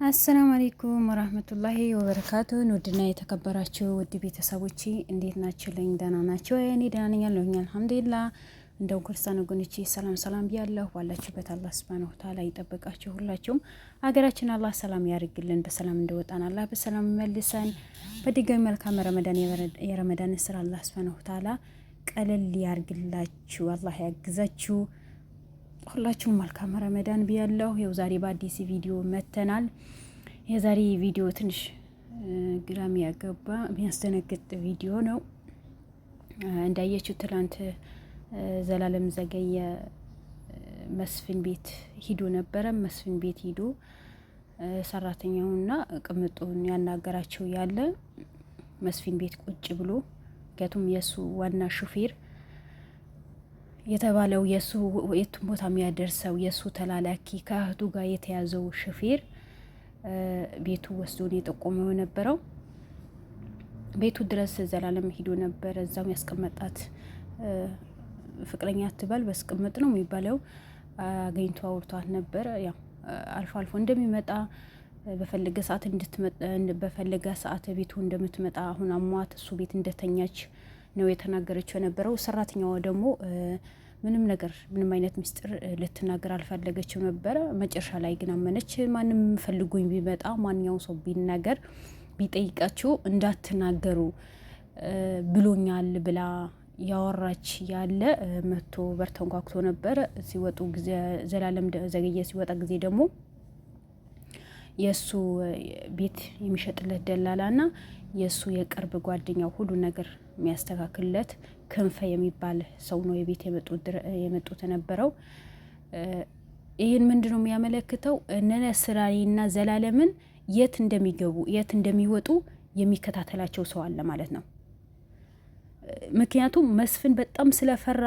አሰላሙ አለይኩም ወራህመቱላሂ ወበረካቱ። ውድና የተከበራችሁ ውድ ቤተሰቦቼ እንዴት ናችሁልኝ? ደህና ናችሁ? እኔ ደህና ነኝ አለሁኝ አልሐምዱሊላህ። እንደው ክርስቲያን ወገኖቼ ሰላም ሰላም ብያለሁ። ባላችሁበት አላህ ሱብሃነሁ ወተዓላ ይጠብቃችሁ። ሁላችሁም ሀገራችን አላህ ሰላም ያርግልን። በሰላም እንደወጣን አላህ በሰላም መልሰን በድጋሚ መልካም ረመዳን የረመዳን ስራ አላህ ሱብሃነሁ ወተዓላ ቀለል ያርግላችሁ። አላህ ያግዛችሁ። ሁላችሁም መልካም ረመዳን ብያለሁ። ይኸው ዛሬ በአዲስ ቪዲዮ መተናል። የዛሬ ቪዲዮ ትንሽ ግራም ያገባ የሚያስደነግጥ ቪዲዮ ነው። እንዳያችሁ ትላንት ዘላለም ዘገየ መስፍን ቤት ሂዶ ነበረ። መስፍን ቤት ሂዶ ሰራተኛውና ቅምጡን ያናገራቸው ያለ መስፍን ቤት ቁጭ ብሎ ምክንያቱም የሱ ዋና ሹፌር የተባለው የሱ የቱን ቦታ የሚያደርሰው የሱ ተላላኪ ከእህቱ ጋር የተያዘው ሹፌር ቤቱ ወስዶን የጠቆመው የነበረው ቤቱ ድረስ ዘላለም ሂዶ ነበር። እዛው ያስቀመጣት ፍቅረኛ ትባል በስቀመጥ ነው የሚባለው አገኝቶ አውርቷት ነበር። ያው አልፎ አልፎ እንደሚመጣ በፈለገ ሰዓት እንድትመጣ በፈለገ ሰዓት ቤቱ እንደምትመጣ አሁን አሟት እሱ ቤት እንደተኛች ነው የተናገረችው የነበረው። ሰራተኛዋ ደግሞ ምንም አይነት ምስጢር ልትናገር አልፈለገችም ነበረ። መጨረሻ ላይ ግን አመነች። ማንም ፈልጎኝ ቢመጣ ማንኛው ሰው ቢናገር ቢጠይቃችሁ እንዳትናገሩ ብሎኛል ብላ ያወራች ያለ መቶ በር ተንኳክቶ ነበረ። ሲወጡ ጊዜ ዘላለም ዘገየ ሲወጣ ጊዜ ደግሞ የሱ ቤት የሚሸጥለት ደላላና የሱ የቅርብ ጓደኛው ሁሉ ነገር የሚያስተካክልለት ክንፈ የሚባል ሰው ነው የቤት የመጡት የነበረው። ይህን ምንድነው የሚያመለክተው? እነ ስራይና ዘላለምን የት እንደሚገቡ የት እንደሚወጡ የሚከታተላቸው ሰው አለ ማለት ነው። ምክንያቱም መስፍን በጣም ስለፈራ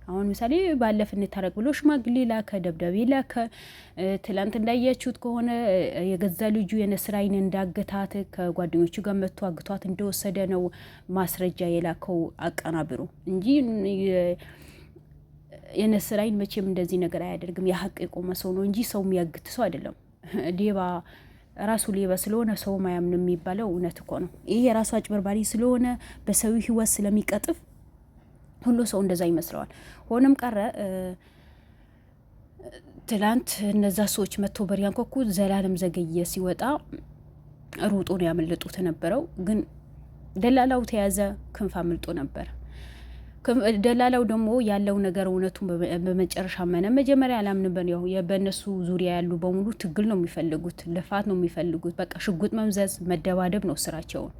አሁን ምሳሌ ባለፍ እንታረቅ ብሎ ሽማግሌ ላከ፣ ደብዳቤ ላከ። ትላንት እንዳያችሁት ከሆነ የገዛ ልጁ የነስራይን እንዳገታት ከጓደኞቹ ጋር መጥቶ አግቷት እንደወሰደ ነው ማስረጃ የላከው አቀናብሩ እንጂ የነስራይን መቼም እንደዚህ ነገር አያደርግም። የሀቅ የቆመ ሰው ነው እንጂ ሰው የሚያግት ሰው አይደለም። ሌባ ራሱ ሌባ ስለሆነ ሰው ማያምን የሚባለው እውነት እኮ ነው። ይሄ የራሱ አጭበርባሪ ስለሆነ በሰው ህይወት ስለሚቀጥፍ ሁሉ ሰው እንደዛ ይመስለዋል። ሆነም ቀረ ትላንት እነዛ ሰዎች መጥቶ በር ያንኳኩ። ዘላለም ዘገየ ሲወጣ ሩጦ ነው ያመለጡት የነበረው። ግን ደላላው ተያዘ፣ ክንፍ አምልጦ ነበር። ደላላው ደግሞ ያለው ነገር እውነቱን በመጨረሻ መነ። መጀመሪያ አላምንበት ነው። በእነሱ ዙሪያ ያሉ በሙሉ ትግል ነው የሚፈልጉት፣ ልፋት ነው የሚፈልጉት። በቃ ሽጉጥ መምዘዝ፣ መደባደብ ነው ስራቸውን።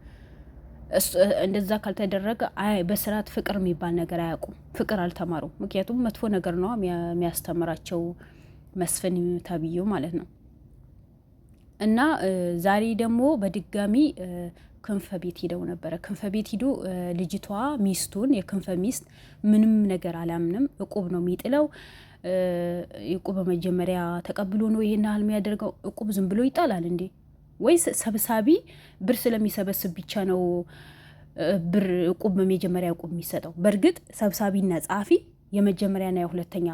እንደዛ ካልተደረገ በስርዓት ፍቅር የሚባል ነገር አያውቁም። ፍቅር አልተማሩም። ምክንያቱም መጥፎ ነገር ነው የሚያስተምራቸው መስፍን ተብዬው ማለት ነው። እና ዛሬ ደግሞ በድጋሚ ክንፈ ቤት ሂደው ነበረ። ክንፈ ቤት ሂዶ ልጅቷ ሚስቱን የክንፈ ሚስት ምንም ነገር አላምንም፣ እቁብ ነው የሚጥለው። እቁብ በመጀመሪያ ተቀብሎ ነው ይሄን ያህል የሚያደርገው። እቁብ ዝም ብሎ ይጣላል እንዴ? ወይስ ሰብሳቢ ብር ስለሚሰበስብ ብቻ ነው ብር እቁብ በመጀመሪያ እቁብ የሚሰጠው? በእርግጥ ሰብሳቢና ጸሐፊ የመጀመሪያና የሁለተኛ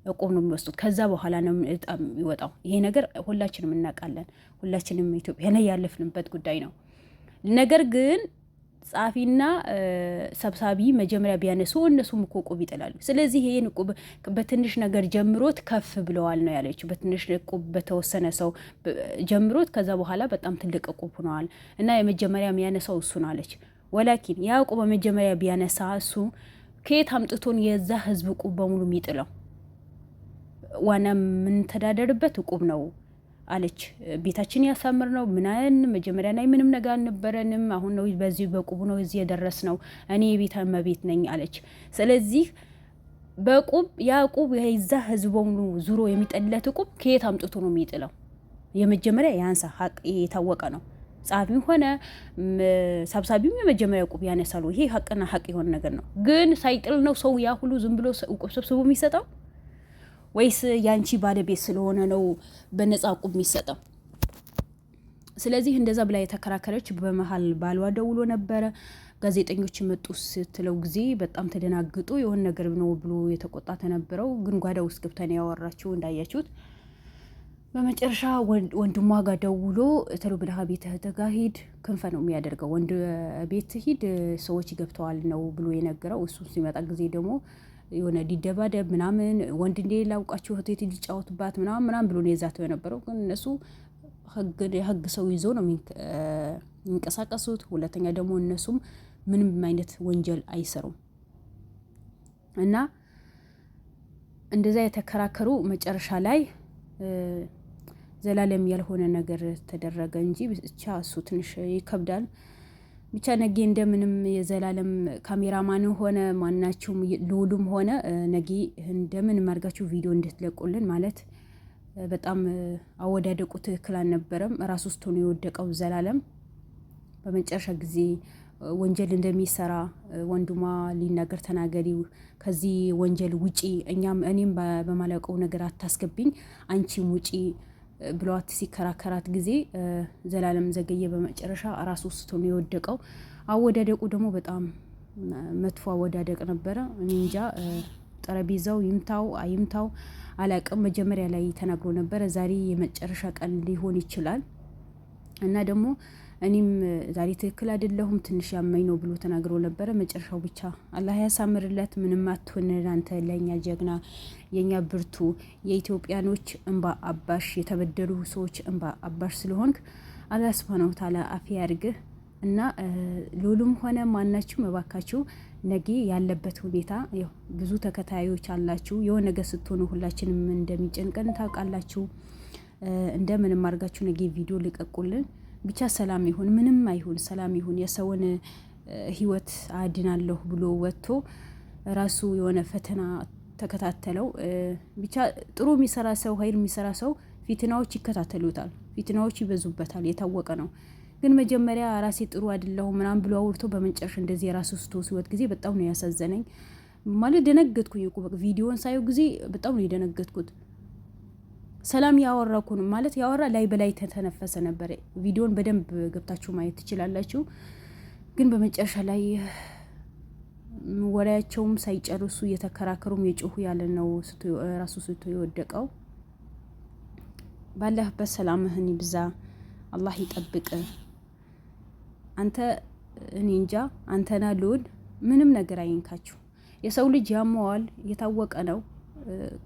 እቁብ ነው የሚወስዱት። ከዛ በኋላ ነው እጣም የሚወጣው። ይሄ ነገር ሁላችንም እናውቃለን። ሁላችንም ኢትዮጵያ ላይ ያለፍንበት ጉዳይ ነው። ነገር ግን ጸሐፊና ሰብሳቢ መጀመሪያ ቢያነሱ እነሱም እኮ እቁብ ይጥላሉ። ስለዚህ ይሄን እቁብ በትንሽ ነገር ጀምሮት ከፍ ብለዋል ነው ያለችው። በትንሽ እቁብ በተወሰነ ሰው ጀምሮት ከዛ በኋላ በጣም ትልቅ እቁብ ሆነዋል እና የመጀመሪያ የሚያነሳው እሱ ነው አለች። ወላኪን ያ እቁብ በመጀመሪያ ቢያነሳ እሱ ከየት አምጥቶን የዛ ህዝብ እቁብ በሙሉ የሚጥለው? ዋና የምንተዳደርበት እቁብ ነው አለች። ቤታችን ያሳምር ነው ምናን መጀመሪያ ላይ ምንም ነገር አልነበረንም። አሁን ነው በዚህ በቁብ ነው እዚህ የደረስ ነው። እኔ የቤት እመቤት ነኝ አለች። ስለዚህ በቁብ ያ ቁብ የዛ ህዝብ ሙሉ ዙሮ የሚጠለት ቁብ ከየት አምጥቶ ነው የሚጥለው? የመጀመሪያ ያንሳ ሀቅ የታወቀ ነው። ጻፊም ሆነ ሰብሳቢም የመጀመሪያ ቁብ ያነሳሉ። ይሄ ሀቅና ሀቅ የሆነ ነገር ነው። ግን ሳይጥል ነው ሰው ያ ሁሉ ዝም ብሎ ቁብ ሰብስቦ የሚሰጠው? ወይስ ያንቺ ባለቤት ስለሆነ ነው በነፃ ቁብ የሚሰጠው? ስለዚህ እንደዛ ብላ የተከራከረች። በመሀል ባሏ ደውሎ ነበረ። ጋዜጠኞች መጡ ስትለው ጊዜ በጣም ተደናግጦ የሆነ ነገር ነው ብሎ የተቆጣ ተነበረው። ግን ጓዳ ውስጥ ገብተን ያወራችው እንዳያችሁት በመጨረሻ ወንድሟ ጋር ደውሎ ተሎ ብለህ ቤትህ ጋር ሂድ፣ ክንፈ ነው የሚያደርገው። ወንድ ቤት ሂድ ሰዎች ገብተዋል ነው ብሎ የነገረው። እሱ ሲመጣ ጊዜ ደግሞ የሆነ ሊደባደብ ምናምን ወንድ እንደሌላ አውቃቸው ሆቴል ሊጫወቱባት ምናምን ብሎ ነው የዛተው የነበረው። ግን እነሱ የህግ ሰው ይዞ ነው የሚንቀሳቀሱት። ሁለተኛ ደግሞ እነሱም ምንም አይነት ወንጀል አይሰሩም እና እንደዛ የተከራከሩ መጨረሻ ላይ ዘላለም ያልሆነ ነገር ተደረገ እንጂ ብቻ እሱ ትንሽ ይከብዳል። ብቻ ነጌ እንደምንም የዘላለም ካሜራማን ሆነ ማናቸውም ልውሉም ሆነ ነጌ እንደምንም አድርጋችሁ ቪዲዮ እንድትለቁልን ማለት በጣም አወዳደቁ ትክክል አልነበረም። ራሱ ውስጥ ሆኖ የወደቀው ዘላለም በመጨረሻ ጊዜ ወንጀል እንደሚሰራ ወንድሟ ሊናገር ተናገሪው፣ ከዚህ ወንጀል ውጪ እኔም በማላውቀው ነገር አታስገብኝ፣ አንቺም ውጪ ብሏት ሲከራከራት ጊዜ ዘላለም ዘገየ በመጨረሻ ራሱ ውስጥ ነው የወደቀው። አወዳደቁ ደግሞ በጣም መጥፎ አወዳደቅ ነበረ። እኔ እንጃ ጠረጴዛው ይምታው አይምታው አላቅም። መጀመሪያ ላይ ተናግሮ ነበረ ዛሬ የመጨረሻ ቀን ሊሆን ይችላል እና ደግሞ እኔም ዛሬ ትክክል አይደለሁም ትንሽ ያመኝ ነው ብሎ ተናግሮ ነበረ። መጨረሻው ብቻ አላህ ያሳምርለት። ምንም አትሆን አንተ ለኛ ጀግና፣ የኛ ብርቱ፣ የኢትዮጵያኖች እንባ አባሽ፣ የተበደሉ ሰዎች እንባ አባሽ ስለሆንክ አላህ ሱብሃነሁ ወተዓላ አፊያ ያድርግህ እና ሉሉም ሆነ ማናችሁ መባካችሁ ነገ ያለበት ሁኔታ ያው ብዙ ተከታዮች አላችሁ። የሆነ ነገር ስትሆኑ ሁላችንም እንደሚጨንቀን ታውቃላችሁ። እንደምንም አድርጋችሁ ነገ ቪዲዮ ልቀቁልን። ብቻ ሰላም ይሁን፣ ምንም አይሁን፣ ሰላም ይሁን። የሰውን ህይወት አድናለሁ ብሎ ወጥቶ ራሱ የሆነ ፈተና ተከታተለው። ብቻ ጥሩ የሚሰራ ሰው ሀይር የሚሰራ ሰው ፊትናዎች ይከታተሉታል፣ ፊትናዎች ይበዙበታል፣ የታወቀ ነው። ግን መጀመሪያ ራሴ ጥሩ አይደለሁም ምናምን ብሎ አውርቶ በመጨረሻ እንደዚህ የራሱ ስቶ ሲወት ጊዜ በጣም ነው ያሳዘነኝ። ማለት ደነገጥኩኝ እኮ በቃ ቪዲዮን ሳየው ጊዜ በጣም ነው የደነገጥኩት። ሰላም ያወራኩ ነው ማለት ያወራ ላይ በላይ ተተነፈሰ ነበር። ቪዲዮን በደንብ ገብታችሁ ማየት ትችላላችሁ። ግን በመጨረሻ ላይ ወሬያቸውም ሳይጨርሱ እየተከራከሩም የጮሁ ያለ ነው ራሱ ስቶ የወደቀው። ባለህበት ሰላምህን ይብዛ፣ አላህ ይጠብቅ። አንተ እኔ እንጃ አንተና ልዑል ምንም ነገር አይንካችሁ። የሰው ልጅ ያመዋል፣ የታወቀ ነው።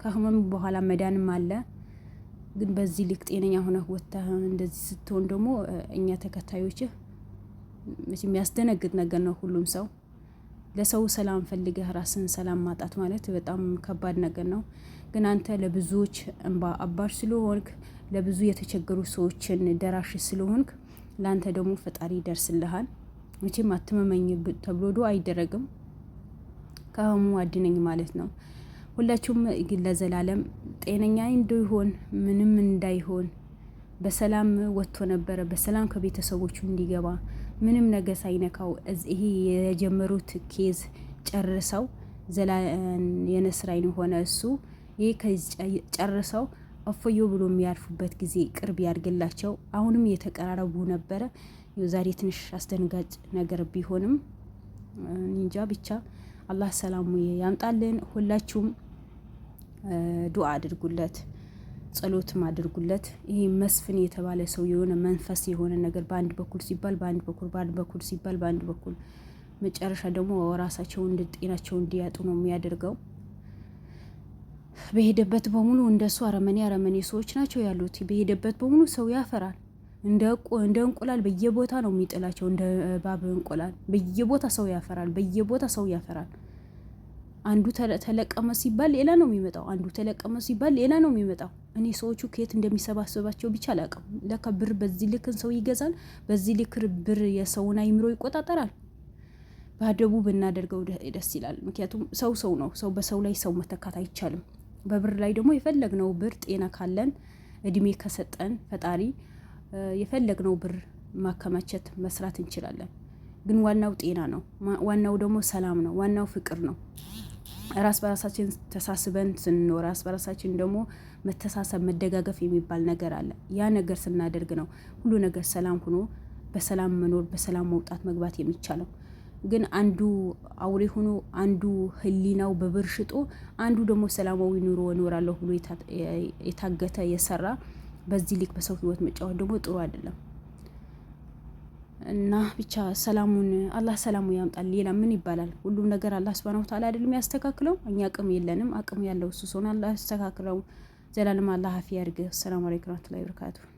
ከህመም በኋላ መዳንም አለ። ግን በዚህ ልክ ጤነኛ ሆነህ ወጥተህ እንደዚህ ስትሆን ደግሞ እኛ ተከታዮችህ የሚያስደነግጥ ነገር ነው። ሁሉም ሰው ለሰው ሰላም ፈልገህ ራስን ሰላም ማጣት ማለት በጣም ከባድ ነገር ነው። ግን አንተ ለብዙዎች እንባ አባሽ ስለሆንክ፣ ለብዙ የተቸገሩ ሰዎችን ደራሽ ስለሆንክ ለአንተ ደግሞ ፈጣሪ ይደርስልሃል። መቼም አትመመኝ ተብሎ ዶ አይደረግም። ከህሙ አድነኝ ማለት ነው። ሁላችሁም ግን ለዘላለም ጤነኛ እንዲሆን ምንም እንዳይሆን በሰላም ወጥቶ ነበረ፣ በሰላም ከቤተሰቦቹ እንዲገባ ምንም ነገር ሳይነካው ይሄ የጀመሩት ኬዝ ጨርሰው የነስራይን ሆነ እሱ ይሄ ጨርሰው አፈዮ ብሎ የሚያርፉበት ጊዜ ቅርብ ያድርግላቸው። አሁንም የተቀራረቡ ነበረ። ዛሬ ትንሽ አስደንጋጭ ነገር ቢሆንም እንጃ ብቻ አላህ ሰላሙ ያምጣልን። ሁላችሁም ዱዓ አድርጉለት፣ ጸሎትም አድርጉለት። ይሄ መስፍን የተባለ ሰው የሆነ መንፈስ የሆነ ነገር በአንድ በኩል ሲባል በአንድ በኩል ሲባል በአንድ በኩል መጨረሻ ደግሞ ራሳቸውን ጤናቸው እንዲያጡ ነው የሚያደርገው። በሄደበት በሙሉ እንደሱ አረመኔ ሰዎች ናቸው ያሉት። በሄደበት በሙሉ ሰው ያፈራል። እንደ እንቁላል በየቦታ ነው የሚጥላቸው። እንደ እባብ እንቁላል በየቦታ ሰው ያፈራል። በየቦታ ሰው ያፈራል። አንዱ ተለቀመ ሲባል ሌላ ነው የሚመጣው። አንዱ ተለቀመ ሲባል ሌላ ነው የሚመጣው። እኔ ሰዎቹ ከየት እንደሚሰባሰባቸው ብቻ አላውቅም። ለካ ብር በዚህ ልክን ሰው ይገዛል። በዚህ ልክ ብር የሰውን አይምሮ ይቆጣጠራል። በአደቡ ብናደርገው ደስ ይላል። ምክንያቱም ሰው ነው። ሰው በሰው ላይ ሰው መተካት አይቻልም። በብር ላይ ደግሞ የፈለግነው ብር ጤና ካለን እድሜ ከሰጠን ፈጣሪ የፈለግነው ብር ማከማቸት መስራት እንችላለን። ግን ዋናው ጤና ነው። ዋናው ደግሞ ሰላም ነው። ዋናው ፍቅር ነው። ራስ በራሳችን ተሳስበን ስንኖር ራስ በራሳችን ደግሞ መተሳሰብ መደጋገፍ የሚባል ነገር አለ። ያ ነገር ስናደርግ ነው ሁሉ ነገር ሰላም ሆኖ በሰላም መኖር በሰላም መውጣት መግባት የሚቻለው። ግን አንዱ አውሬ ሆኖ አንዱ ህሊናው በብር ሽጦ አንዱ ደግሞ ሰላማዊ ኑሮ እኖራለሁ ብሎ የታገተ የሰራ በዚህ ልክ በሰው ህይወት መጫወት ደግሞ ጥሩ አይደለም። እና ብቻ ሰላሙን አላህ ሰላሙ ያምጣል። ሌላ ምን ይባላል? ሁሉም ነገር አላህ ሱብሃነሁ ወተዓላ አይደለም ያስተካክለው። እኛ አቅም የለንም። አቅም ያለው እሱ ሆነ አላህ ያስተካክለው። ዘላለም አላህ አፊያ ያርግ። ሰላም አለይኩም ወራህመቱላሂ ወበረካቱሁ።